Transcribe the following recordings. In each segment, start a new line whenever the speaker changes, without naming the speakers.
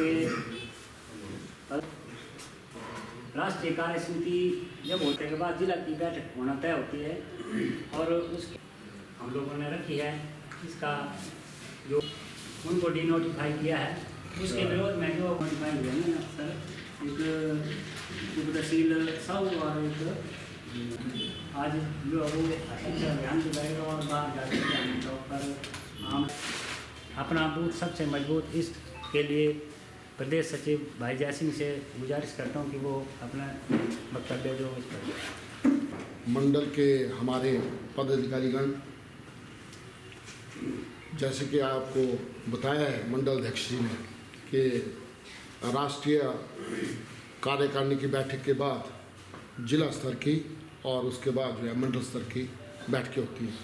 के राष्ट्रीय कार्य समिति जब होने के बाद जिला की बैठक होना तय होती है और उसके हम लोगों ने रखी है। इसका जो उनको डिनोटिफाई किया है उसके विरोध में जो नोटिफाई हुआ है ना सर, एक तहसील सब और एक आज जो वो अभियान चलाएगा और बाहर जाकर पर हम अपना बूथ सबसे मजबूत इसके लिए प्रदेश सचिव भाई जय सिंह से गुजारिश करता हूं कि वो अपना वक्तव्य जो इस पर
मंडल के हमारे पदाधिकारीगण, जैसे कि आपको बताया है मंडल अध्यक्ष जी ने कि राष्ट्रीय कार्यकारिणी की बैठक के बाद जिला स्तर की और उसके बाद जो है मंडल स्तर की बैठकें होती हैं।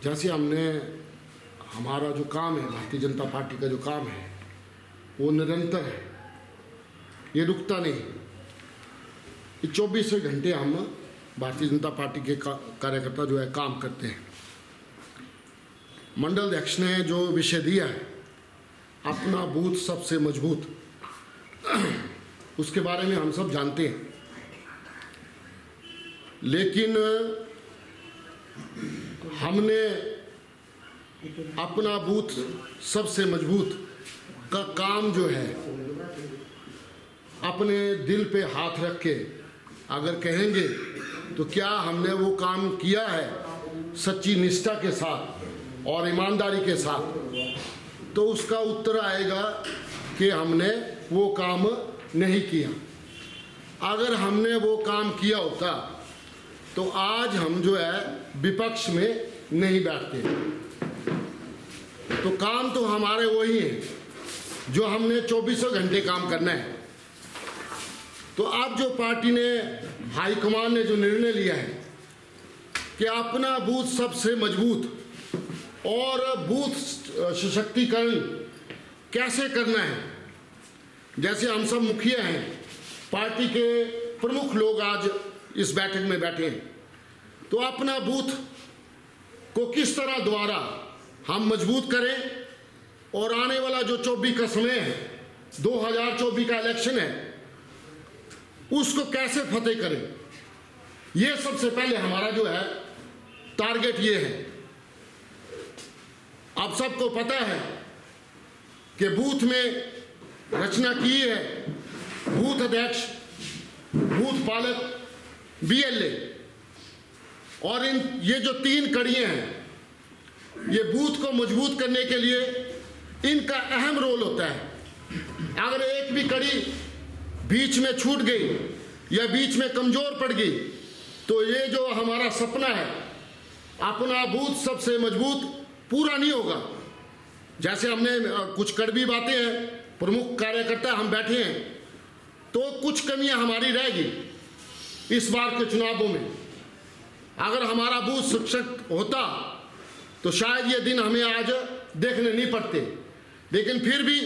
जैसे हमने हमारा जो काम है, भारतीय जनता पार्टी का जो काम है वो निरंतर है, ये रुकता नहीं। ये 24 घंटे हम भारतीय जनता पार्टी के कार्यकर्ता जो है काम करते हैं। मंडल अध्यक्ष ने जो विषय दिया है अपना बूथ सबसे मजबूत, उसके बारे में हम सब जानते हैं, लेकिन हमने अपना बूथ सबसे मजबूत का काम जो है अपने दिल पे हाथ रख के अगर कहेंगे तो क्या हमने वो काम किया है सच्ची निष्ठा के साथ और ईमानदारी के साथ, तो उसका उत्तर आएगा कि हमने वो काम नहीं किया। अगर हमने वो काम किया होता तो आज हम जो है विपक्ष में नहीं बैठते। तो काम तो हमारे वही है जो हमने 24 घंटे काम करना है। तो अब जो पार्टी ने, हाईकमान ने जो निर्णय लिया है कि अपना बूथ सबसे मजबूत और बूथ सशक्तिकरण कैसे करना है, जैसे हम सब मुखिया हैं, पार्टी के प्रमुख लोग आज इस बैठक में बैठे हैं, तो अपना बूथ को किस तरह द्वारा हम मजबूत करें और आने वाला जो 24 का समय है, 2024 का इलेक्शन है, उसको कैसे फतेह करें, ये सबसे पहले हमारा जो है टारगेट ये है। आप सबको पता है कि बूथ में रचना की है बूथ अध्यक्ष, बूथ पालक, बीएलए, और ये जो 3 कड़ियां हैं, ये बूथ को मजबूत करने के लिए इनका अहम रोल होता है। अगर एक भी कड़ी बीच में छूट गई या बीच में कमजोर पड़ गई तो ये जो हमारा सपना है अपना बूथ सबसे मजबूत पूरा नहीं होगा। जैसे हमने कुछ कड़वी बातें हैं, प्रमुख कार्यकर्ता हम बैठे हैं, तो कुछ कमियां हमारी रहेगी इस बार के चुनावों में। अगर हमारा बूथ सशक्त होता तो शायद ये दिन हमें आज देखने नहीं पड़ते, लेकिन फिर भी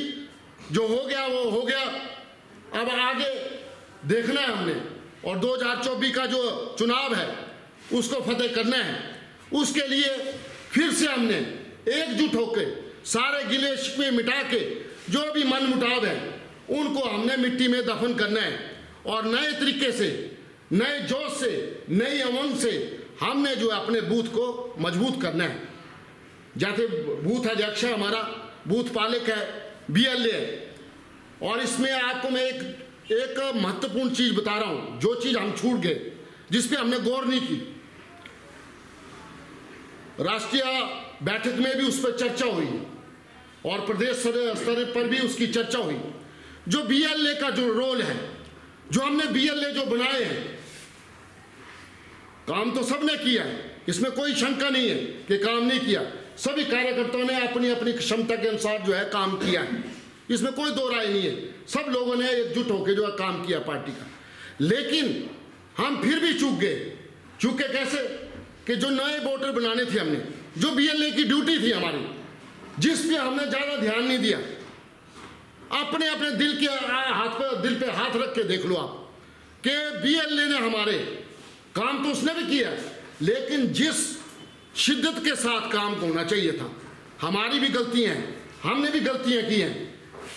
जो हो गया वो हो गया। अब आगे देखना है हमने, और 2024 का जो चुनाव है उसको फतेह करना है। उसके लिए फिर से हमने एकजुट होकर सारे गिले शिकवे मिटा के जो भी मन मुटाव है उनको हमने मिट्टी में दफन करना है, और नए तरीके से, नए जोश से, नई उमंग से हमने जो अपने बूथ को मजबूत करना है। जैसे बूथ अध्यक्ष है हमारा, बूथ पालक है, बीएलए है, और इसमें आपको मैं एक महत्वपूर्ण चीज बता रहा हूं, जो चीज हम छूट गए, जिस पे हमने गौर नहीं की। राष्ट्रीय बैठक में भी उस पर चर्चा हुई और प्रदेश स्तर पर भी उसकी चर्चा हुई। जो बीएलए का जो रोल है, जो हमने बीएलए जो बनाए हैं, काम तो सबने किया है, इसमें कोई शंका नहीं है कि काम नहीं किया। सभी कार्यकर्ताओं ने अपनी अपनी क्षमता के अनुसार जो है काम किया है, इसमें कोई दो राय नहीं है। सब लोगों ने एकजुट होकर जो है काम किया पार्टी का। लेकिन हम फिर भी चूक गए। चूके कैसे कि जो नए वोटर बनाने थे हमने, जो बीएलए की ड्यूटी थी हमारी, जिस पे हमने ज़्यादा ध्यान नहीं दिया। अपने अपने दिल पे हाथ रख के देख लो आप कि बीएलए ने हमारे काम तो उसने भी किया, लेकिन जिस शिद्दत के साथ काम होना चाहिए था, हमारी भी गलतियां हैं, हमने भी गलतियां की हैं,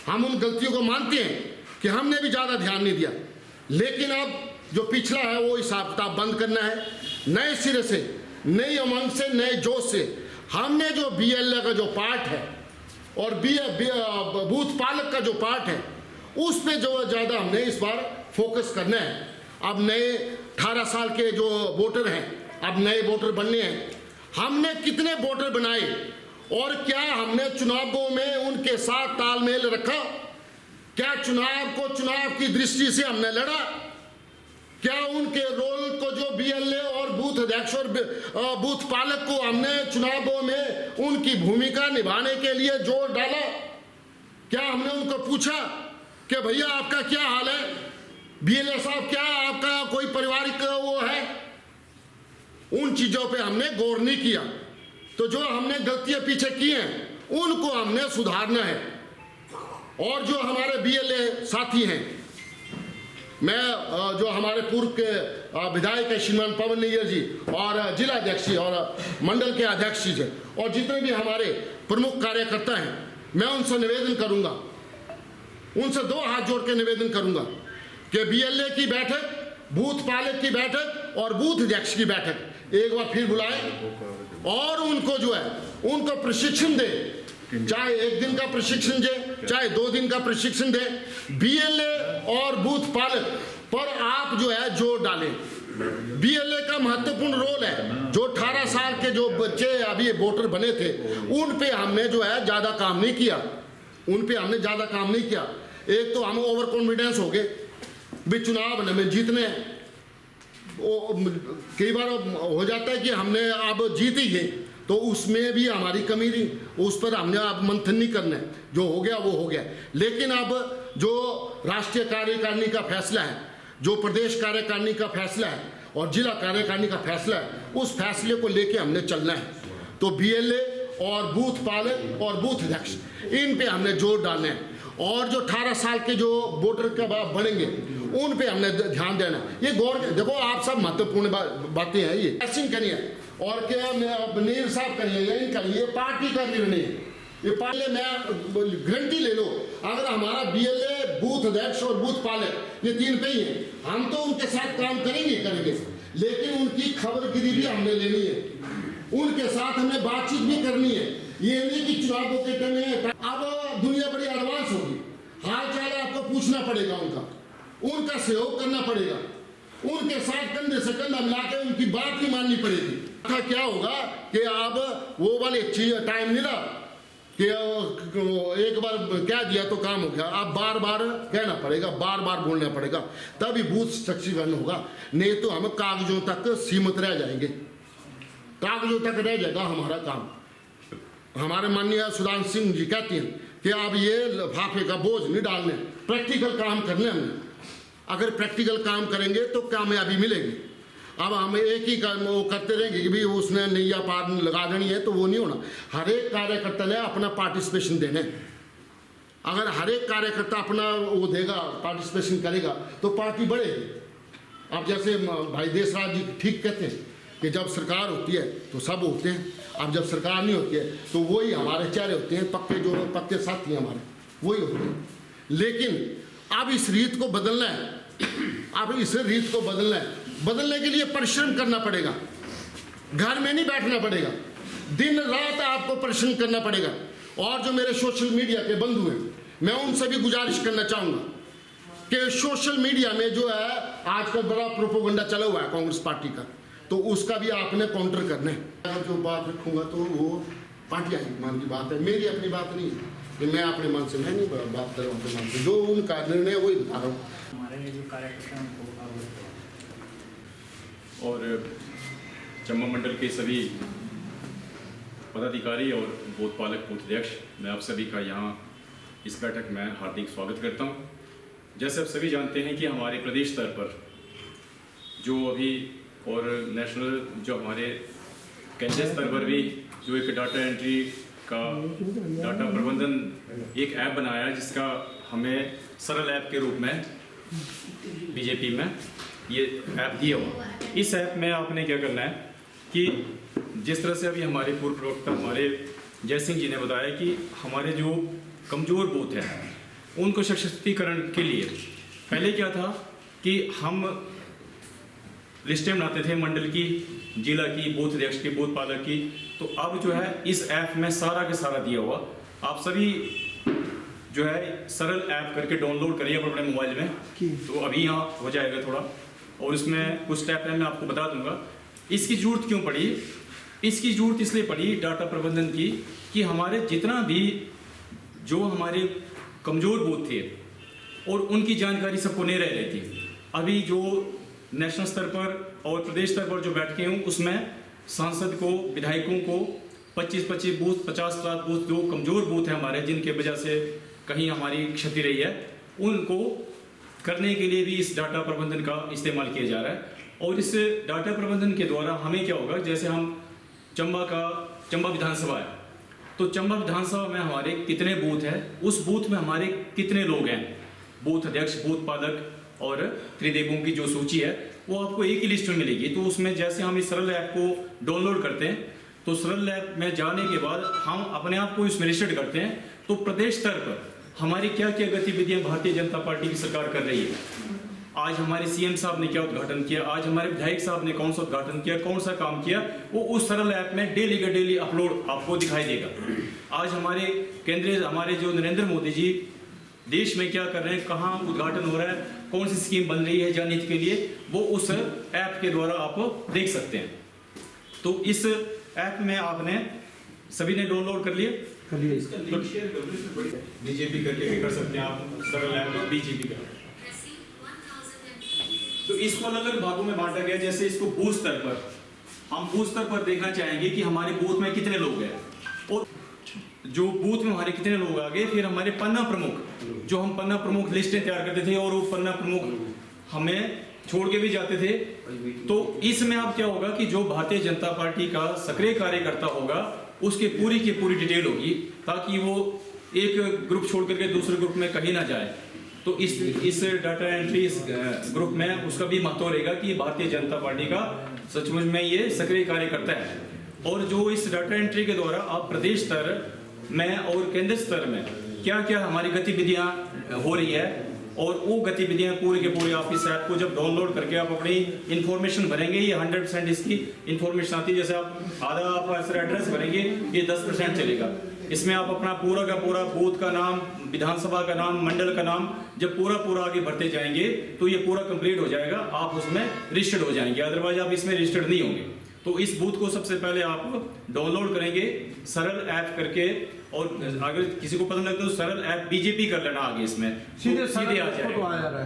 हम उन गलतियों को मानते हैं कि हमने भी ज़्यादा ध्यान नहीं दिया, लेकिन अब जो पिछला है वो हिसाब किताब बंद करना है। नए सिरे से, नई उमंग से, नए जोश से हमने जो BLA का जो पार्ट है और बूथ पालक का जो पार्ट है उस पे जो ज़्यादा हमने इस बार फोकस करना है। अब नए 18 साल के जो वोटर हैं, अब नए वोटर बनने हैं। हमने कितने वोटर बनाए और क्या हमने चुनावों में उनके साथ तालमेल रखा? क्या चुनाव को चुनाव की दृष्टि से हमने लड़ा? क्या उनके रोल को जो BLA और बूथ अध्यक्ष और बूथ पालक को हमने चुनावों में उनकी भूमिका निभाने के लिए जोर डाला? क्या हमने उनको पूछा कि भैया आपका क्या हाल है, BLA साहब क्या आपका कोई पारिवारिक वो है? उन चीजों पे हमने गौर नहीं किया। तो जो हमने गलतियां पीछे की हैं उनको हमने सुधारना है। और जो हमारे BLA साथी हैं, मैं जो हमारे पूर्व के विधायक है श्रीमान पवन नैयर जी और जिला अध्यक्ष जी और मंडल के अध्यक्ष जी और जितने भी हमारे प्रमुख कार्यकर्ता हैं, मैं उनसे निवेदन करूंगा, उनसे 2 हाथ जोड़ के निवेदन करूंगा कि BLA की बैठक, बूथ पालक की बैठक और बूथ अध्यक्ष की बैठक एक बार फिर बुलाएं और उनको जो है उनको प्रशिक्षण दे, चाहे 1 दिन का प्रशिक्षण दे, चाहे 2 दिन का प्रशिक्षण दे। BLA और बूथ पालक पर आप जो है जोर डालें। BLA का महत्वपूर्ण रोल है। जो 18 साल के जो बच्चे अभी वोटर बने थे उन पे हमने जो है ज्यादा काम नहीं किया, उन पे हमने ज्यादा काम नहीं किया। एक तो हम ओवर कॉन्फिडेंस हो गए भी चुनाव हमें जीतने हैं। कई बार हो जाता है कि हमने अब जीत ही गए, तो उसमें भी हमारी कमी नहीं, उस पर हमने अब मंथन नहीं करना है, जो हो गया वो हो गया। लेकिन अब जो राष्ट्रीय कार्यकारिणी का फैसला है, जो प्रदेश कार्यकारिणी का फैसला है और जिला कार्यकारिणी का फैसला है, उस फैसले को लेके हमने चलना है। तो BLA और बूथ पालक और बूथ अध्यक्ष इन पे हमने जोर डालना है। और जो 18 साल के जो वोटर के बाद बढ़ेंगे उन पे हमने ध्यान देना है। ये गौर देखो, आप सब महत्वपूर्ण बातें हैं। ये ऐसी करनी है और क्या नीर साहब करिए, यही करिए, पार्टी का निर्णय है ये। पहले मैं गारंटी ले लो, अगर हमारा BLA, बूथ अध्यक्ष और बूथ पालक ये 3 पे ही है, हम तो उनके साथ काम करेंगे, लेकिन उनकी खबरगिरी भी हमने लेनी है, उनके साथ हमें बातचीत भी करनी है। ये नहीं कि चुनावों के टाइम में अब दुनिया बड़ी एडवांस होगी, हाल चाल आपको पूछना पड़ेगा, उनका सहयोग करना पड़ेगा, उनके साथ कंधे से कंधा मिलाकर उनकी बात भी माननी पड़ेगी। क्या होगा कि अब वो वाले टाइम नहीं रहा कि एक बार कह दिया तो काम हो गया। अब बार बार कहना पड़ेगा, बार बार बोलना पड़ेगा, तभी बूथ सशक्तिकरण होगा। नहीं तो हम कागजों तक सीमित रह जाएंगे, कागजों तक रह जाएगा हमारा काम। हमारे माननीय सुधांशु सिंह जी कहते हैं कि अब ये लिफाफे का बोझ नहीं डालने, प्रैक्टिकल काम करने हमने। अगर प्रैक्टिकल काम करेंगे तो कामयाबी मिलेगी। अब हम एक ही काम वो करते रहेंगे कि भाई उसने नैया पार लगा देनी है, तो वो नहीं होना। हर एक कार्यकर्ता ने अपना पार्टिसिपेशन देना है। अगर हर एक कार्यकर्ता अपना वो देगा, पार्टिसिपेशन करेगा, तो पार्टी बढ़ेगी। अब जैसे भाई देशराज जी ठीक कहते हैं कि जब सरकार होती है तो सब होते हैं, अब जब सरकार नहीं होती है तो वही हमारे चेहरे होते हैं, पक्के साथी हमारे वही होते हैं। लेकिन अब इस रीत को बदलना है, अब इस रीत को बदलना है। बदलने के लिए परिश्रम करना पड़ेगा, घर में नहीं बैठना पड़ेगा, दिन रात आपको परिश्रम करना पड़ेगा। और जो मेरे सोशल मीडिया के बंधु हैं, मैं उनसे भी गुजारिश करना चाहूँगा कि सोशल मीडिया में जो है आजकल बड़ा प्रोपोगंडा चला हुआ है कांग्रेस पार्टी का, तो उसका भी आपने काउंटर करना है। अगर जो बात रखूँगा तो वो पार्टी मन की बात है, मेरी अपनी बात नहीं है कि मैं अपने मन से, मैं नहीं बात कर रहा हूँ अपने मन से, जो उनका निर्णय वही बता रहा हूँ।
हमारे जो कार्यकर्ता हैं
और चंबा मंडल के सभी पदाधिकारी और बूथ पालक, बूथ अध्यक्ष, मैं आप सभी का यहाँ इस बैठक में हार्दिक स्वागत करता हूँ। जैसे आप सभी जानते हैं कि हमारे प्रदेश स्तर पर जो अभी और नेशनल जो हमारे केंद्रीय स्तर पर भी जो एक डाटा एंट्री का डाटा प्रबंधन एक ऐप बनाया है, जिसका हमें सरल ऐप के रूप में बीजेपी में ये ऐप दिया हुआ। इस ऐप में आपने क्या करना है कि जिस तरह से अभी हमारे पूर्व प्रवक्ता हमारे जय सिंह जी ने बताया कि हमारे जो कमज़ोर बूथ हैं उनको सशक्तिकरण के लिए पहले क्या था कि हम लिस्टें बनाते थे मंडल की, जिला की, बूथ अध्यक्ष की, बूथ पालक की। तो अब जो है इस ऐप में सारा का सारा दिया हुआ, आप सभी जो है सरल ऐप करके डाउनलोड करिए अपने मोबाइल में, तो अभी यहाँ हो जाएगा थोड़ा। और इसमें कुछ स्टेप है मैं आपको बता दूंगा। इसकी जरूरत क्यों पड़ी? इसकी जरूरत इसलिए पड़ी डाटा प्रबंधन की कि हमारे जितना भी जो हमारे कमज़ोर बूथ थे और उनकी जानकारी सबको नहीं रह रही थी। अभी जो नेशनल स्तर पर और प्रदेश स्तर पर जो बैठकें हों उसमें सांसद को, विधायकों को 25-25 बूथ, 50 बूथ जो कमज़ोर बूथ हैं हमारे, जिनके वजह से कहीं हमारी क्षति रही है, उनको करने के लिए भी इस डाटा प्रबंधन का इस्तेमाल किया जा रहा है। और इस डाटा प्रबंधन के द्वारा हमें क्या होगा, जैसे हम चंबा विधानसभा है, तो चंबा विधानसभा में हमारे कितने बूथ हैं, उस बूथ में हमारे कितने लोग हैं, बूथ अध्यक्ष, बूथ पालक और त्रिदेवों की जो सूची है वो आपको एक ही लिस्ट में मिलेगी। तो उसमें जैसे हम इस सरल ऐप को डाउनलोड करते हैं तो सरल ऐप में जाने के बाद हम अपने आप को इसमें रजिस्टर्ड करते हैं, तो प्रदेश स्तर पर हमारी क्या क्या गतिविधियां भारतीय जनता पार्टी की सरकार कर रही है। आज हमारे सीएम साहब ने क्या उद्घाटन किया, आज हमारे विधायक साहब ने कौन सा उद्घाटन किया, कौन सा काम किया, वो उस सरल ऐप में डेली का डेली अपलोड आपको दिखाई देगा। आज हमारे जो नरेंद्र मोदी जी देश में क्या कर रहे हैं, कहाँ उद्घाटन हो रहा है, कौन सी स्कीम बन रही है जनहित के लिए, वो उस ऐप के द्वारा आप देख सकते हैं। तो इस ऐप में आपने सभी ने डाउनलोड कर लिया, बीजेपी करके भी कर सकते हैं आप, सरल ऐप बीजेपी का। तो इसको अलग अलग भागों में बांटा गया। जैसे इसको बूथ स्तर पर, हम बूथ स्तर पर देखना चाहेंगे कि हमारे बूथ में कितने लोग हैं और जो बूथ में हमारे कितने लोग आ गए। फिर हमारे पन्ना प्रमुख, जो हम पन्ना प्रमुख लिस्टें तैयार करते थे और वो पन्ना प्रमुख हमें छोड़ के भी जाते थे। तो इसमें अब क्या होगा कि जो भारतीय जनता पार्टी का सक्रिय कार्यकर्ता होगा उसकी पूरी की पूरी डिटेल होगी, ताकि वो एक ग्रुप छोड़ करके दूसरे ग्रुप में कहीं ना जाए। तो इस डाटा एंट्री इस ग्रुप में उसका भी महत्व रहेगा कि भारतीय जनता पार्टी का सचमुच में ये सक्रिय कार्यकर्ता है। और जो इस डाटा एंट्री के द्वारा आप प्रदेश स्तर में और केंद्र स्तर में क्या क्या हमारी गतिविधियां हो रही है, और वो गतिविधियां पूरे के पूरे आप इस ऐप को जब डाउनलोड करके आप अपनी इंफॉर्मेशन भरेंगे, ये 100% इसकी इंफॉर्मेशन आती है। जैसे आप आधा आप ऐसा एड्रेस भरेंगे, ये 10% चलेगा। इसमें आप अपना पूरा का पूरा बूथ का नाम, विधानसभा का नाम, मंडल का नाम जब पूरा आगे भरते जाएंगे तो ये पूरा कंप्लीट हो जाएगा, आप उसमें रजिस्टर्ड हो जाएंगे। अदरवाइज आप इसमें रजिस्टर्ड नहीं होंगे। तो इस बूथ को सबसे पहले आप डाउनलोड करेंगे सरल ऐप करके, और अगर किसी को पता लगता है तो सरल ऐप बीजेपी कर लेना आगे, इसमें सीधे आ जाएगा।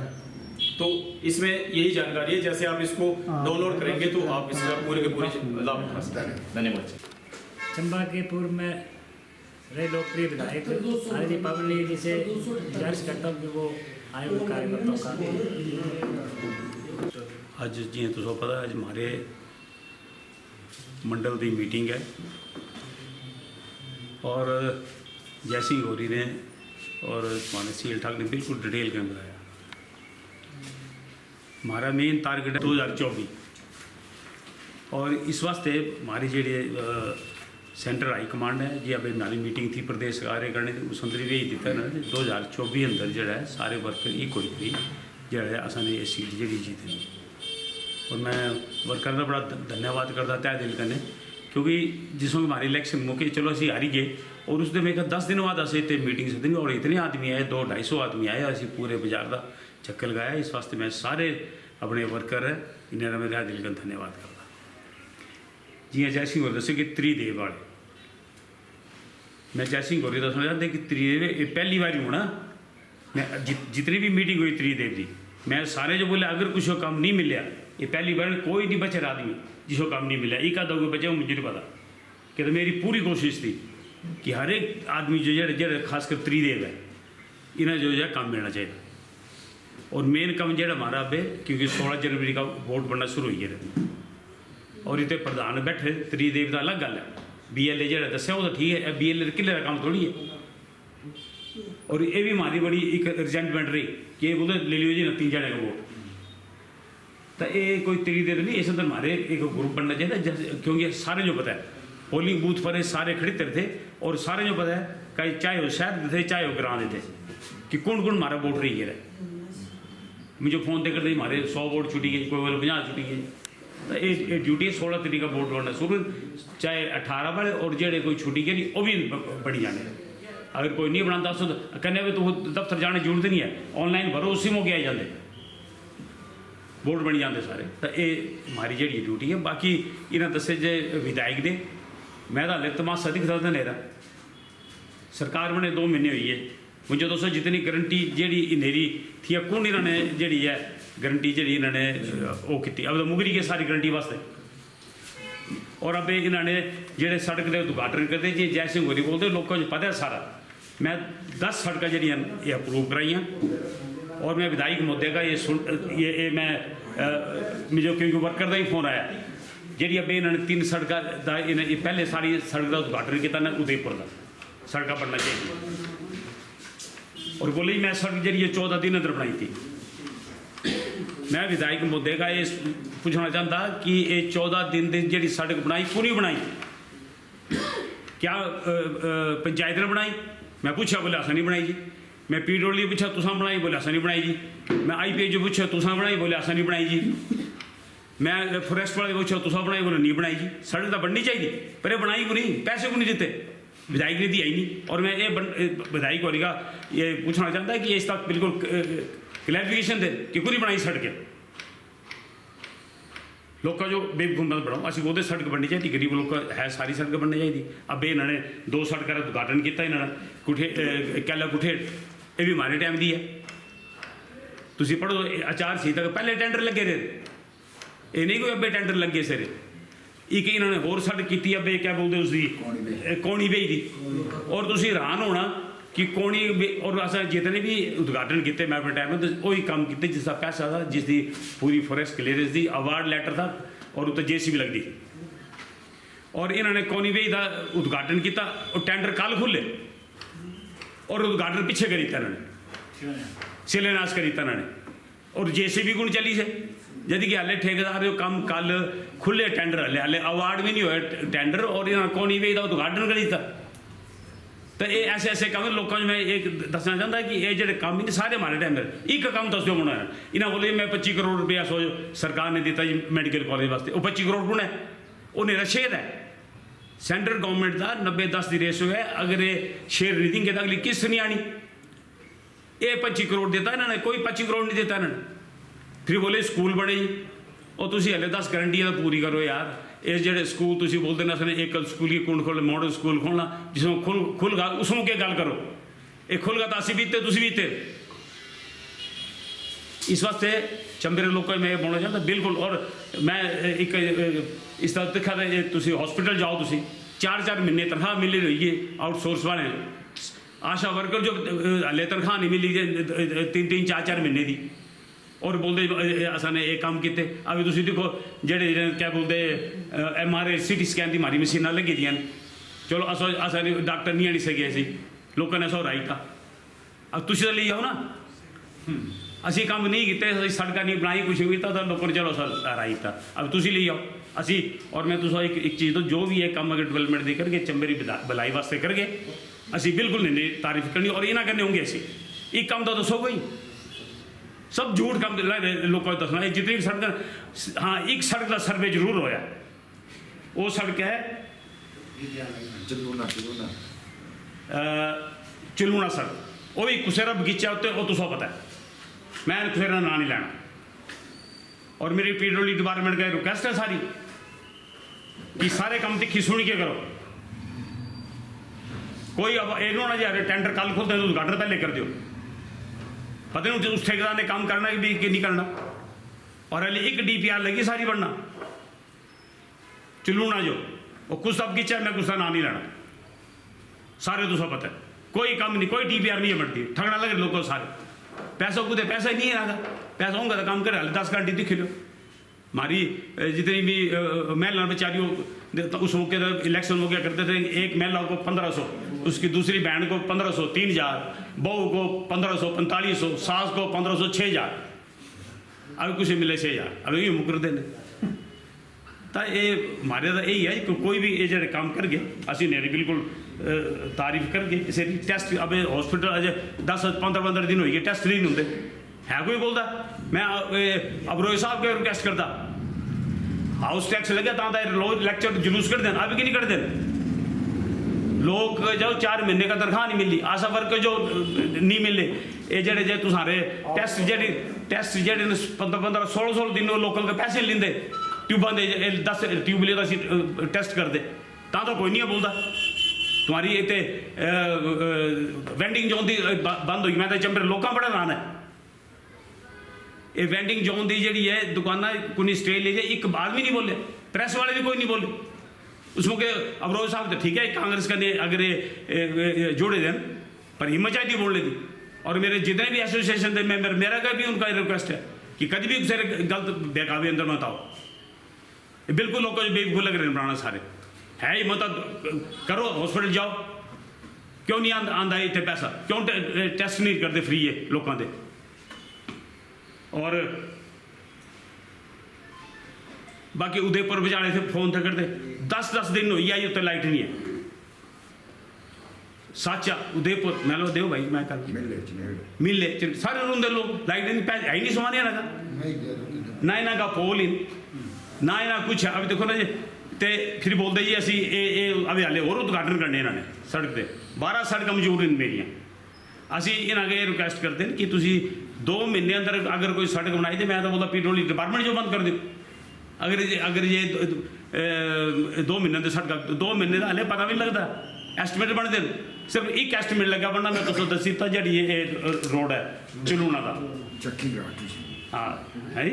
तो इसमें यही जानकारी है। जैसे आप इसको डाउनलोड करेंगे तो आप इसका पूरे के पूरे लाभ उठा सकते हैं। धन्यवाद।
चंबा के पूर्व में रहे लोकप्रिय विधायक आरजी पावनी जी से गुजारिश करता हूँ कि वो आए हुए कार्यकर्ताओं का।
अज जियां तुसें पता अज हमारे मंडल की मीटिंग है और जय सिंह गौरी ने और हमारे सीएल ठाक ने बिल्कुल डिटेल में बताया। हमारा मेन टारगेट है 2024 और इस वास्ते हमारी जी सेंटर हाई कमांड है जी अभी हमारी मीटिंग थी प्रदेश कार्य करने उस अंदर यही दिता ना 2024 अंदर जो है सारे वर्कर इक्वल ही जो है असने ये सीट जी जीती। और मैं वर्कर का बड़ा धन्यवाद करता तय दिल कने, क्योंकि जिसमें हमारे इलेक्शन मौके चलो असी हारी गए और उसने मैं 10 दिन बाद अस इतने मीटिंग सदी और इतने आदमी आए 200-250 आदमी आए, असी पूरे बाजार का चक्कर लगाया। इस वास्ते मैं सारे अपने वर्कर है इन्हें मेरा दिल का धन्यवाद करता। जी जय सिंह गौरी दसो कि त्रिदेव वाले, मैं जय सिंह गौरी दसना चाहते कि त्रिदेव पहली बार होना, मैं जितनी भी मीटिंग हुई त्रिदेव की मैं सारे जो बोले अगर कुछ काम नहीं मिले, ये पहली बार कोई नहीं बचे आदमी जिसको काम नहीं मिला, एक आधा कोई बचे मुझे नहीं पता कि तो मेरी पूरी कोशिश थी कि हर एक आदमी जो है खासकर त्रिदेव है इन्हें जो है काम मिलना चाहिए। और मेन काम जो हमारा अब क्योंकि 16 जनवरी का वोट बनना शुरू हुई है और इतने प्रधान बैठे त्रिदेव का अलग गल है, BLA जो दस्या वो तो ठीक है, BLA किले का काम थोड़ी है। और ये भी हमारी बड़ी एक रिजेंटमेंट रही कि ये बोलते ले लियो जी 3 जने का वोट, तो ये कोई त्रिदेव नहीं, इस अंदर हमारे एक ग्रुप बनना चाहिए। क्योंकि सारे जो पता है पोलिंग बूथ पर सारे खड़े थे और सारे जो पता है कहीं चाहे वो शहर थे चाहे वो ग्रां थे, कि कौन कौन हमारा वोट रही है। मुझे फोन ते करते हमारे 100 वोट छुटी गई, कोई वाले 50 छुटी गई। तो ये ड्यूटी 16 तरीक का वोट बनना शुरू, चाहे 18 वाले और जेडे कोई छुटी गई वो भी बड़ी जाने। अगर कोई नहीं बनाता तो कहने भी तो दफ्तर जाने जरूरत नहीं है, ऑनलाइन भरो उसी मौके आ जाते वोट बनी जाते सारे। तो ये हमारी जी ड्यूटी है। बाकी इन्हें दसे जे विधायक ने मैं तो हाले तमाशा दिखता था नेरा सरकार बने 2 महीने हुई है। मुझे दोस्तों जितनी गारंटी जी इनेरी थी कौन इन्होंने जी है गारंटी जी इन्होंने वो की, अब तो मुगरी के सारी गारंटी वास्ते। और अब इन्होंने जेडे सड़क के उद्घाटन करते जी जय सिंह होरी बोलते लोगों को पता है सारा। मैं 10 सड़क जी ये अप्रूव कराई हैं और मैं विधायक मुद्दे का ये मैं मुझे क्योंकि वर्कर का ही फोन आया जी अब इन्होंने 3 सड़क पहले सारी सड़क का उद्घाटन किया ना उदयपुर का सड़क बनना चाहिए। और बोले मैं सड़क जी 14 दिन अंदर बनाई थी। मैं विधायक मुद्दे का ये पूछना चाहता कि ये 14 दिन की जी सड़क बनाई पूरी बनाई क्या पंचायत ने बनाई? मैं पूछा बोले असा नहीं बनाई जी। मैं PWD पूछा तुसा बनाई, बोले असा नहीं बनाई जी। मैं IPH जो पूछा तुसा बनाई, बोले असा नहीं बनाई जी। मैं फॉरेस्ट वाले पूछा तुसा बनाई, बोले नहीं बनाई जी। सड़क तो बननी चाहिए पर ये बनाई को नहीं, पैसे को नहीं देते, विधायक ने दिया ही नहीं। और मैं ये विधायक वाली का ये पूछना चाहता है कि इस तक बिल्कुल क्लैरिफिकेशन दे कि पूरी बनाई सड़कें लोग का जो बेवकूफ मत बढ़ाओ। असं बोलते सड़क बननी चाहिए, गरीब लोग का है सारी सड़क बननी चाहिए। अब इन्होंने 2 सड़क का उद्घाटन किया इन्होंने कुठे कैला कुठेड़ ये भी हमारे टाइम दी है। तुम पढ़ो आचार संहिता पहले टेंडर लगे रहे, ये नहीं कोई अबे टेंडर लगे सिर। एक इन्होंने होर सड़क की अब क्या बोलते उसकी कौनी बेई दी। और तुम हैरान होना कि कौनी और अस जितने भी उद्घाटन किए मैं अपने टाइम में वही काम किए जिसका पैसा था, जिसकी पूरी फॉरेस्ट क्लीयरेंस की अवार्ड लैटर था और उत्तर JCB लगती थी। और इन्होंने कौनी बेई का उद्घाटन किया और टेंडर कल खुले और उद्घाटन पीछे करी इन्होंने शिलान्यास करी इन्होंने और JCB गुण चली से यदि कि हाले ठेकेदार जो काम कल खुले टेंडर हाले अवार्ड भी नहीं हुए टेंडर और इन्होंने कौनी बेई का उद्घाटन करी था। तो ये ऐसे ऐसे काम लोगों में एक दसना चाहता है कि ये जो काम इन सारे हमारे टाइम एक काम दस जो बनाया इन्हें बोले मैं 25 करोड़ रुपया सो सरकार ने दिता जी मेडिकल कॉलेज वास्ते। वो 25 करोड़ कौन है? वो मेरा शेयर है सेंट्रल गवर्नमेंट का 90-10 की रेशो है। अगर ये शेयर रीडिंग के अगली किस्त नहीं आनी ये 25 करोड़ देता इन्होंने, कोई 25 करोड़ नहीं देता इन्होंने। फिर बोले स्कूल बने और तुम हले 10 गारंटियां तो पूरी करो यार। ये जो स्कूल तुम बोलते ना असने एक स्कूल की कौन खोल मॉडल स्कूल खोलना जिसमें खुल गा उसमें क्या गल करो ये खुल गा तो असी बीते तुम बीते। इस वास्ते चंबे लोगों में बोलना चाहता बिल्कुल। और मैं एक इस तरह देखा तुम हॉस्पिटल जाओ तुम 4-4 महीने तनख्वाह मिली रही है आउटसोर्स वाले आशा वर्कर जो हले तनख्वाह नहीं मिली 3-3 4-4 महीने की और बोलते असा ने एक काम किए। अभी तुम देखो जेडे क्या बोलते MRI CT स्कैन की हमारी मशीना लगी दी चलो असा डॉक्टर नहीं आनी सके असी लोगों ने सो राइट आ। अब तुम तो ले जाओ ना असी काम नहीं किए सड़क नहीं बनाई कुछ भी तो लोगों ने चलो सर राइट था अब तुम ले जाओ असी। और मैं तुम एक चीज़ तो जो भी है काम अगर डेवलपमेंट दे करके चंबे की भलाई वास्ते करके असी बिल्कुल नहीं तारीफ करनी और इन्हें करने होंगे असी एक काम तो दसो कोई सब झूठ काम लोगों को दसना जितनी भी सड़क। हाँ एक सड़क का सर्वे जरूर होया वो सड़क है चिलूना सड़क वो भी कुसेरा बगीचा उत्ते वो तुसा पता है मैं कुसेरा ना नहीं लेना। और मेरी PWD डिपार्टमेंट का रिक्वेस्ट है सारी कि सारे काम तिखी सुन के करो। कोई अब ये ना जी टेंडर कल खुलते हैं तो उद्घाटन पहले कर दो पता नहीं उस ठेकेदार ने काम करना भी कि नहीं करना। और अली एक DPR लगी सारी बनना चिलूना जो वो कुछ सब की चाहे मैं कुछ नाम नहीं लेना सारे तो सब पता है कोई काम नहीं कोई DPR नहीं है बढ़ती ठगना लगे लोगों सारे पैसों को पैसा ही नहीं है पैसा होगा तो काम करे 10 घंटे दिख लो। हमारी जितनी भी महिला बेचारियों उस मौके इलेक्शन मौके करते थे एक महिला को 1500 उसकी दूसरी बहन को 1500 3000 बहू को 1500 4500 सास को 1500 6000 अभी कुछ मिले 6000 अभी ये मुकर देने तो ये हमारे तो यही है कि कोई भी ये जो काम करके असी नहीं बिल्कुल तारीफ करके किसी टेस्ट अब हॉस्पिटल अजे 10-15 दिन हो गए टेस्ट नहीं होंगे है कोई बोलता मैं अबरोई साहब के रिक्वेस्ट करता हाउस टैक्स लगे तो लैक्चर जुलूस कर दें अब कि नहीं कर दें लोग जो 4 महीने का तनख्वाह नहीं मिली आशा वर्कर जो नहीं मिले ये जड़े जे तुसारे टेस्ट जेडे 15-16 दिन लोगों के पैसे लेंदे ट्यूबा दे 10 ट्यूबले का टेस्ट कर दे तो कोई नहीं बोलता तुम्हारी इतने वेंडिंग जोन की बंद हुई मैं तो चंबे लोग बड़ा हैरान है ये वेंडिंग जोन की जी है दुकाना कोई स्टे ले जाए एक आदमी नहीं बोले प्रेस वाले भी कोई नहीं बोले उसमें के अबरोज साहब तो ठीक है कांग्रेस का ने अगर ये जोड़े दें पर हिम्मत चाहिए बोलने की और मेरे जितने भी एसोसिएशन थे मेंबर मेरा का भी उनका रिक्वेस्ट है कि कभी भी उसे गलत बेकाबी अंदर मत आओ बिल्कुल लोगों को बेवकूफ़ लग रहे हैं बनाना सारे है ही मतलब करो हॉस्पिटल जाओ क्यों नहीं आंदा इतने पैसा क्यों टेस्ट नहीं करते फ्री है लोगों के और बाकी उदयपुर बजाने से फोन थे करते 10 दिन हुई आई उत्तर लाइट नहीं है सच उदयपुर मैं लो देव भाई मैं कल मिले सारे रोंदे लोग लाइट नहीं है ही नहीं समाने लगा ना इन्हों का पोल ही ना इन्हें कुछ अब देखो ना जी तो फिर बोलते जी असी अभी हाले और उद्घाटन करने इन्होंने सड़क से 12 सड़क मौजूद हैं मेरिया असी इन्हें रिक्वेस्ट करते हैं कि तुम 2 महीने अंदर अगर कोई सड़क बनाई तो मैं तो बोलता पेट्रोल डिपार्टमेंट जो बंद कर दो अगर ये 2 महीने की सड़क 2 महीने का हाले पता भी नहीं लगता एस्टिमेट बन दें सिर्फ एक एस्टिमेट लगा बनना मैं तो दसी था जी ये रोड है चलूना का
चक्की
हाँ है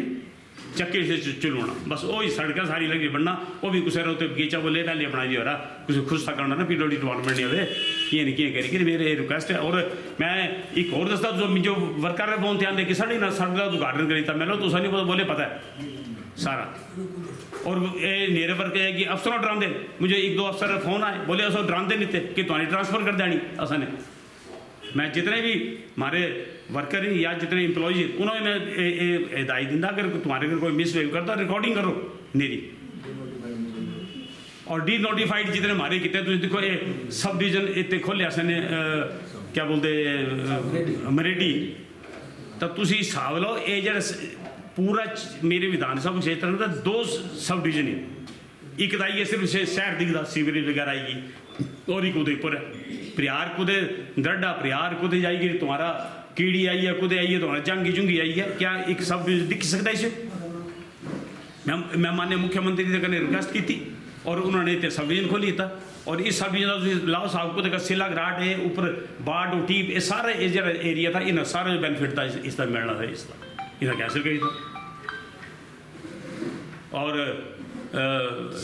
चक्के से चलूना बस वही सड़क सारी लगी बनना वो भी कुछ रोते बगीचा बोले पहले अपना जी हो रहा कुछ खुश था करना ना पीडब्ल्यूडी डिपार्टमेंट नहीं हो ये नहीं किए करी कि मेरे रिक्वेस्ट है और मैं एक और दस्ता जो वर्कर है फोन ध्यान दे कि साढ़े ना सड़क का उद्घाटन करी था मैंने तो नहीं बोले पता है सारा और ये मेरे वर्क है कि अफसरों डराते मुझे 1-2 अफसर फोन आए बोले असो डराते नहीं थे कि तुम्हारी ट्रांसफर कर देनी असा ने मैं जितने भी हमारे वर्कर हैं या जितने एम्प्लॉयज हैं उन्होंने मैं हिदायत दिंदा अगर तुम्हारे घर कोई मिसबिहेव करता रिकॉर्डिंग करो मेरी और डी नोटिफाइड जितने हमारे कितने तुम देखो ये सब डिवीजन इतने खोलिया सने क्या बोलते मरेडी तो तुम हिसाब लो ये जरा पूरा मेरे विधानसभा क्षेत्र में 2 सब डिवीजन है एक तो सिर्फ शहर दिखता सीवरेज वगैरह आएगी और एक उदयपुर है प्रियार कुदे दरडा प्रियार कुदे जाएगी तुम्हारा कीड़ी आई है कुदे आई है तुम्हारा जंगी जुंगी आई है क्या एक सब डिवीजन दिख सकता है इसे मैं माननीय मुख्यमंत्री ने कने रिक्वेस्ट की थी और उन्होंने इतने सब डिवीजन खोली था और इस सब डिवीजन लाओ साहब को देखा सिला घाट है ऊपर बाढ़ टीप ये सारा जो एरिया था इन्हें सारा बेनिफिट था इसका मिलना था इसका इन्हें कैंसिल करी था और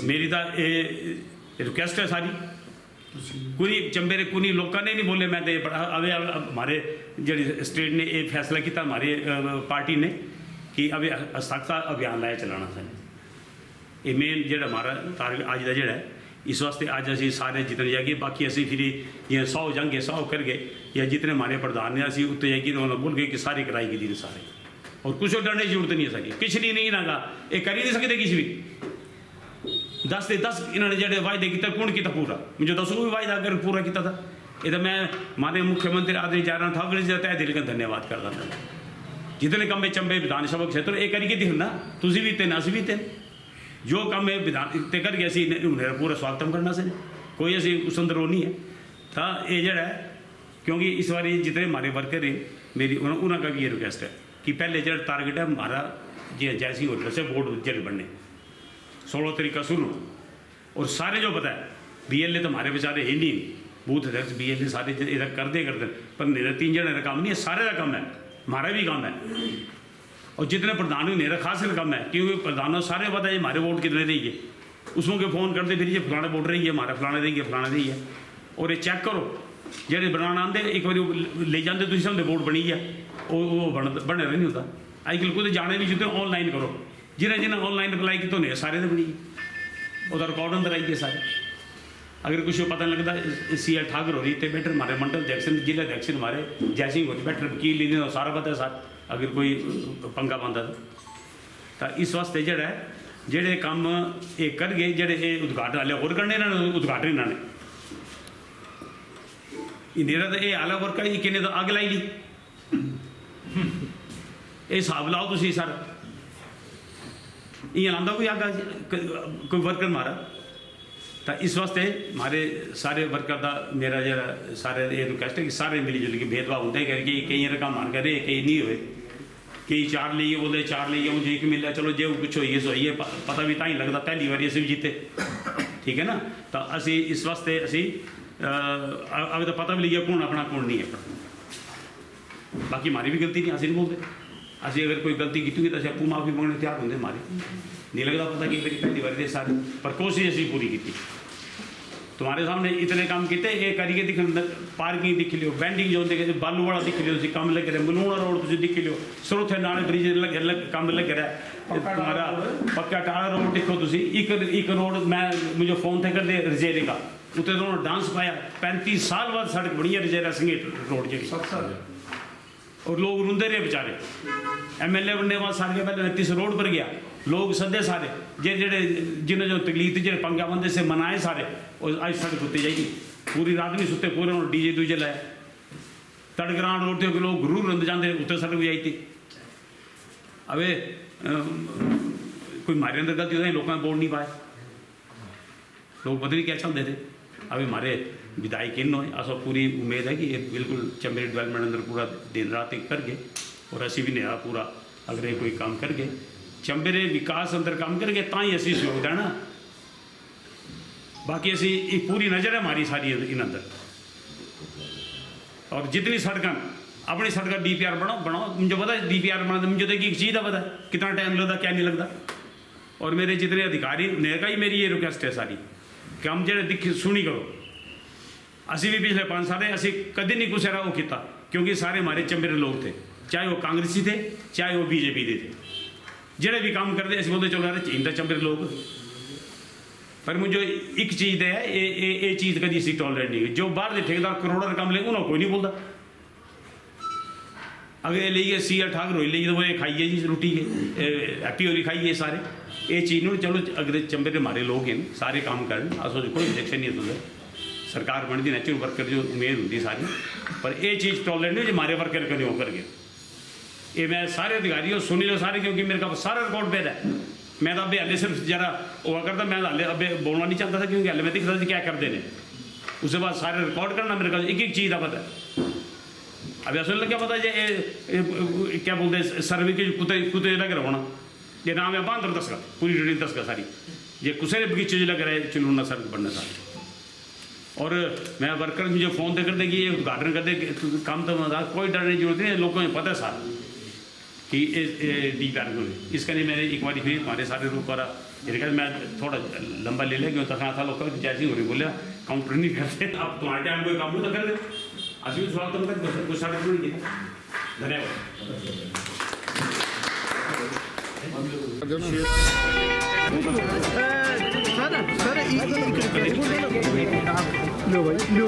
मेरी तो ये रिक्वेस्ट है सारी कोई चंबे कोई लोगों ने नहीं बोले मैं तो अब हमारे जी स्टेट ने ये फैसला किया हमारी पार्टी ने कि अभी सख्त अभियान लाया चलाना चाहिए ये मेन जो हमारा टारगेट अज का जोड़ा है इस वास्ते अज असी सारे जितने जाएगी बाकी असी फिर ये 100 जाएंगे 100 कर गए या जितने हमारे प्रधान ने असी उत्ते जाएगी उन्होंने बोल गए कि सारी कराई की दी सारे और कुछ डरने की जरूरत नहीं है सकी पिछली नहीं ना ये कर ही नहीं सकते किसी भी 10 से 10 इन्होंने जो वायदे किया कौन किया पूरा मुझे 10 भी वायदा अगर पूरा किया था ये तो मैं माननीय मुख्यमंत्री आदरणीय जयराम ठाकुर जी का तय दिल का धन्यवाद करता था जितने कम चंबे विधानसभा क्षेत्र ये करके दिखना तुम भी तेन अस भी तेन जो कम है विधान ते करके असी पूरा स्वागत करना से कोई असी उस अंदर वो नहीं है तो ये जड़ा है क्योंकि इस बार जितने हमारे वर्कर हैं मेरी उन्होंने का भी ये रिक्वेस्ट है कि पहले जो टारगेट है हमारा जी जैसी होटल से बोर्ड जल बनने 16 तारीख का शुरू और सारे जो पता है BLA तो हमारे बेचारे है नहीं बूथ अध्यक्ष BLA सारे इधर करते पर मेरा 3 जने का काम नहीं है सारे का काम है हमारा भी काम है और जितने प्रधान हुए मेरा खास काम है क्योंकि प्रधानों सारे पता है हमारे वोट कितने रही है उसमें के फ़ोन करते फिर ये फलाना वोट रही है हमारा फलाना रही है फलाना रही है और ये चेक करो जेडे बनाना आते एक बार ले जाते तुम समझे वोट बनी है वो बने नहीं होता अजकल कुछ जाने भी जुते ऑनलाइन करो जिन्हें जिन्हें ऑनलाइन अप्लाई की तो नहीं सारे तो बनी और रिकॉर्ड अंदर आई है सारे अगर कुछ पता नहीं लगता CL ठाकुर हो रही थे बैठे हमारे मंडल अध्यक्ष जिला अध्यक्ष हमारे जयसिंह हो रही बैठे वकील लीजिए सारा पता है सर अगर कोई पंगा पाता तो इस वास्ते जड़ा है जेडे काम ये कर गए जेडे उद्घाटन वाले और करने उद्घाटन इन्होंने इंदिरा तो ये आला वर्कर ही किन्ने तो अग लाई ली ये हिसाब लाओ तुम सर इं लाता कोई अग कोई वर्कर मारा तो इस वास्ते हमारे सारे वर्कर का मेरा जरा सारे ये रिक्वेस्ट है कि सारे मिली जुल के भेदभाव होते हैं कि कई रकम मान करे कई नहीं हुए कई 4 लीए बोले 4 लीए मुझे एक मिला चलो जो कुछ होइए सो होइए पता भी ताई लगता पहली बार असी भी जीते ठीक है ना तो असी इस वास्ते असी अभी तो पता भी लिया कौन अपना कौन नहीं अपना बाकी हमारी भी गलती नहीं असी नहीं बोलते असी अगर कोई गलती की तो आपू माफ़ी मंगने तैयार होंगे हमारी नहीं लगता पता कि मेरी पहली बार सारी पर कोशिश असी पूरी की तुम्हारे सामने इतने काम किए ये करिए दिख पार्किंग दिख लियो बैंडिंग जो देखे बालू वाला दिख लियो कम लग रहा है मलूना रोड तुम दिख लियो सरोथे नाले ब्रिज कम लग रहा है तुम्हारा पक्का टाला रोड देखो तुम एक रोड मैं मुझे फोन थे कर दे रजेरे का उत्ते दोनों डांस पाया 35 साल बाद सड़क बनी है रजेरा संगेट रोड जी और लोग रुंदे रहे बेचारे MLA बनने बाद सारे पहले 29 रोड पर गया लोग सदे सारे जेड़े जिन्हें जो तकलीफ जो पंगा बंदे से मनाए सारे और आज सड़क उत्ते जाएगी पूरी रात नहीं सुते पूरे डीजे दूजे लाए तड़गरान रोड के लोग गुरूर रंद जाते उत्ते सड़क भी आई थी अबे कोई हमारे अंदर गलती होती लोगों ने बोल नहीं पाए लोग पता नहीं क्या चाहते थे अभी हमारे विधायक इन होए अस पूरी उम्मीद है कि ये बिल्कुल चंबेरी डेवलपमेंट अंदर पूरा दिन रात एक करके और असी भी नया पूरा अगर ये कोई काम करके चंबेरे विकास अंदर काम करके ता ही असी सहयोग देना बाकी असी एक पूरी नज़र है हमारी सारी इन अंदर और जितनी सड़क अपनी सड़क DPR बनाओ मुझे पता है DPR बना मुझे तो एक चीज़ का पता है कितना टाइम लगता क्या नहीं लगता और मेरे जितने अधिकारी ने का ही मेरी ये रिक्वेस्ट है सारी कि हम जो दिख सुनी करो असी भी पिछले 5 साल असी कभी नहीं कुछ वो किया क्योंकि सारे हमारे चंबेरे लोग थे चाहे वो कांग्रेसी थे चाहे वो BJP दे थे जेड़े भी काम करते असं बोलते चलो यार इंदा चंबेरे लोग पर मुझे एक चीज़ है ये चीज़ कभी असी टॉलरेट नहीं जो बाहर के ठेकेदार करोड़ों का काम ले उन्होंने कोई नहीं बोलता अगर लेइए CR ठाकुर हो लेइए तो वो खाइए जी रोटी हैप्पी होरी खाइए सारे ये चीज़ नहीं चलो अगर चंबेरे हमारे लोग हैं सारे काम करन अस कोई ऑब्जेक्शन नहीं है तुझे सरकार बनती नेचुरल वर्कर जो उम्मीद होती सारी पर ये चीज़ टॉलरेट नहीं जो हमारे वर्कर कभी हो करके ये मैं सारे अधिकारियों सुनी लो सारे क्योंकि मेरे का सारा रिकॉर्ड पेद है मैं तो अभी हले सिर्फ जरा हुआ करता मैं हले अभी बोलना नहीं चाहता था क्योंकि हले मैं दिखता था क्या करते हैं उसके बाद सारे रिकॉर्ड करना मेरे को एक चीज़ का पता है अभी असल क्या पता है क्या बोलते हैं सर्वे के कुत्ते लग रहा होना ये नाम है 12 दस का पूरी डिटेल 10 का सारी ये कुछ बगीचे जो लग रहा है चुनूना सड़क बनना सारी और मैं वर्कर मुझे फ़ोन तो कर दे कि ये उद्घाटन कर दे काम तो कोई डर नहीं जरूरत नहीं लोगों को पता है सारा कि DPR को इसका नहीं मैंने एक बार फिर हमारे सारे रूप पर मैं थोड़ा लंबा ले लें क्यों तखना था लोग जैसी हो रही बोले काउंटर नहीं करते अब तुम्हारे टाइम कोई काम तो कर दे अभी सवाल तो कुछ सारे नहीं किया
लो भाई लो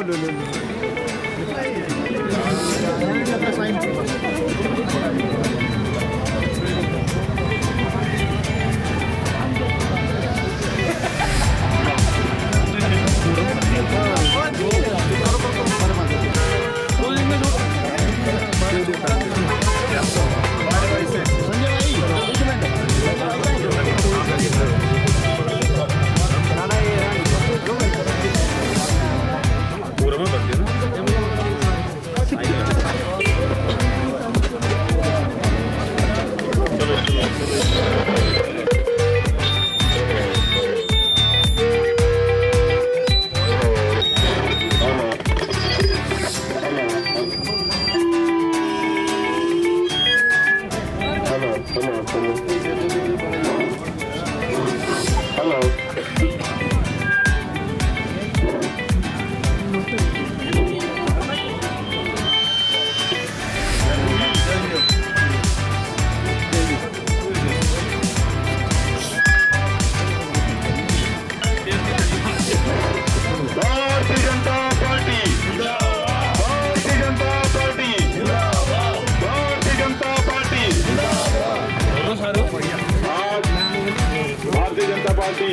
पार्टी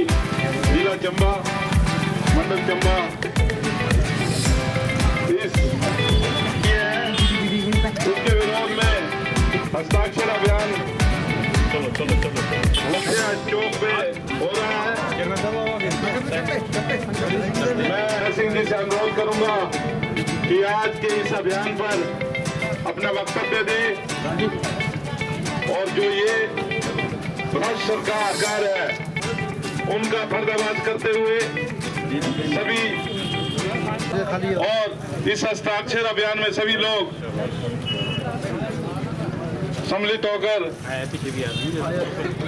जिला चंबा मंडल चंबा इस हस्ताक्षर अभियान मुखिया चौक पे हो रहा है। मैं हसीन जी से अनुरोध करूंगा कि आज के इस अभियान पर अपना वक्तव्य दें और जो ये भ्रष्ट सरकार है उनका पर्दाफाश करते हुए सभी और इस हस्ताक्षर अभियान में सभी लोग सम्मिलित होकर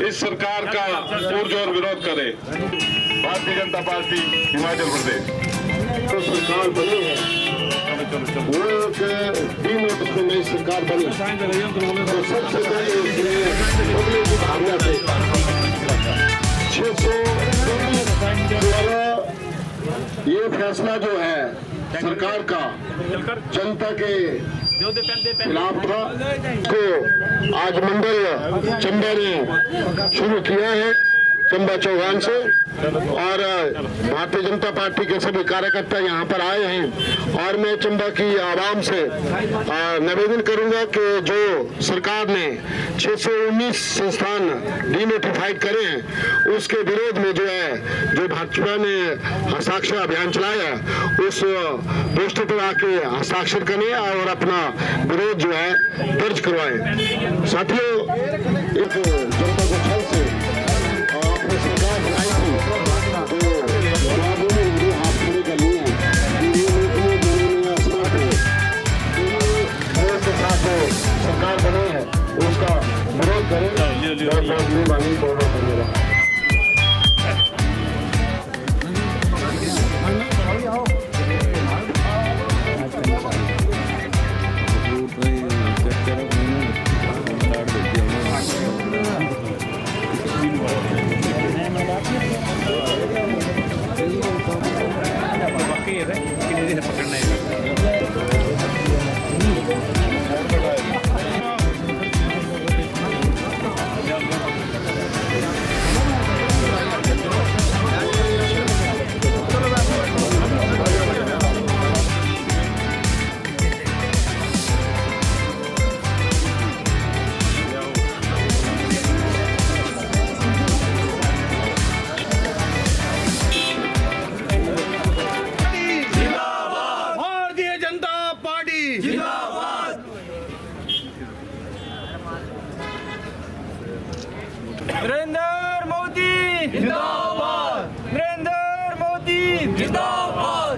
इस सरकार का पुरजोर विरोध करें। भारतीय जनता पार्टी हिमाचल प्रदेश
तो सरकार बनी है, वो एक डीनोटिस में नई सरकार बनी, तो सबसे पहले उसने बदले की भावना से 619 द्वारा ये फैसला जो है सरकार का जनता के खिलाफ था को आज मंडल चंबा ने शुरू किया है, चंबा चौहान से, और भारतीय जनता पार्टी के सभी कार्यकर्ता यहाँ पर आए हैं। और मैं चंबा की आवाम से निवेदन करूंगा कि जो सरकार ने 619 संस्थान डीनोटिफाइड करे हैं उसके विरोध में जो है, जो भाजपा ने हस्ताक्षर अभियान चलाया उस पोस्टर पर आके हस्ताक्षर करें और अपना विरोध जो है दर्ज करवाएं। साथियों, एक जनता को छल से अपनी सरकार बनाई थी तो लोगों ने इनको हाथ खड़े कर लिए हैं के साथ जो सरकार बनी है उसका विरोध करें।
नरेंद्र मोदी जिंदाबाद, नरेंद्र मोदी जिंदाबाद।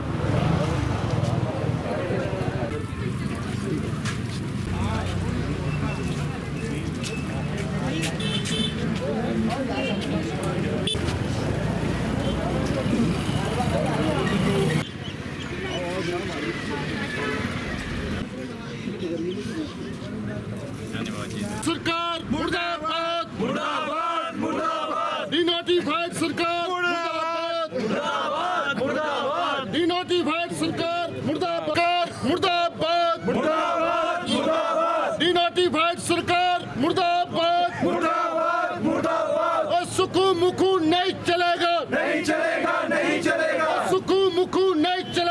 सरकार मुर्दाबाद, मुर्दाबाद, मुर्दाबाद। डीनोटिफाइड सरकार मुर्दाबाद, मुर्दाबाद, मुर्दाबाद। डीनोटिफाइड सरकार मुर्दाबाद, मुर्दाबाद, मुर्दाबाद, मुर्दाबाद। डीनोटिफाइड सरकार मुर्दाबाद, मुर्दाबाद, मुर्दाबाद। और सुकू मुकू नहीं चलेगा, नहीं चलेगा, नहीं चलेगा। सुकू मुकू नहीं चलेगा।